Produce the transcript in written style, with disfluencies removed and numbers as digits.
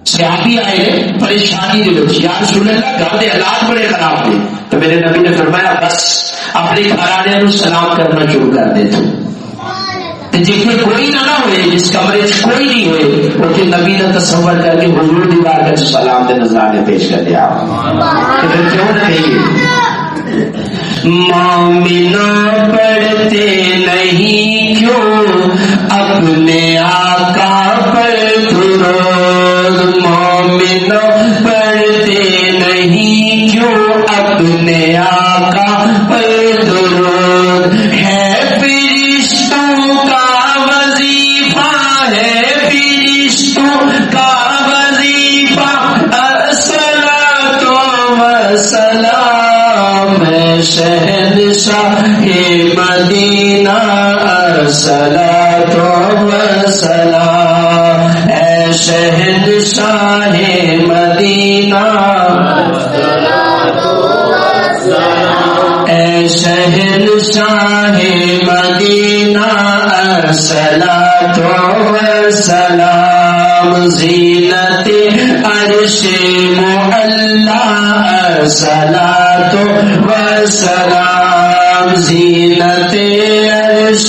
صحابی آئے پریشانی دے لوگ، یا رسول اللہ گھر کے حالات بڑے خراب تھے، تو میرے نبی نے فرمایا بس اپنے گھرانے کو سلام کرنا شروع کر دے تو جتنے کوئی نہ ہوئے، جس کمرے کوئی نہیں ہوئے، وہ پھر نبی نے تصور کر کے حضور دیوار کا سلام دے نظرانے پیش کر دیا. پھر کیوں نہیں مومنہ پڑھتے نہیں کیوں اپنے آقا پر درود، مومنہ پڑھتے نہیں کیوں اپنے آقا پر درود، ہے فرشتوں کا وظیفہ، ہے فرشتوں کا وظیفہ الصلاۃ والسلام، شہنشاہ مدینہ الصلاۃ والسلام، اے شہنشاہ مدینہ اے شہنشاہ مدینہ الصلاۃ والسلام، زینت عرش معلی الصلاۃ والسلام، زینت عرش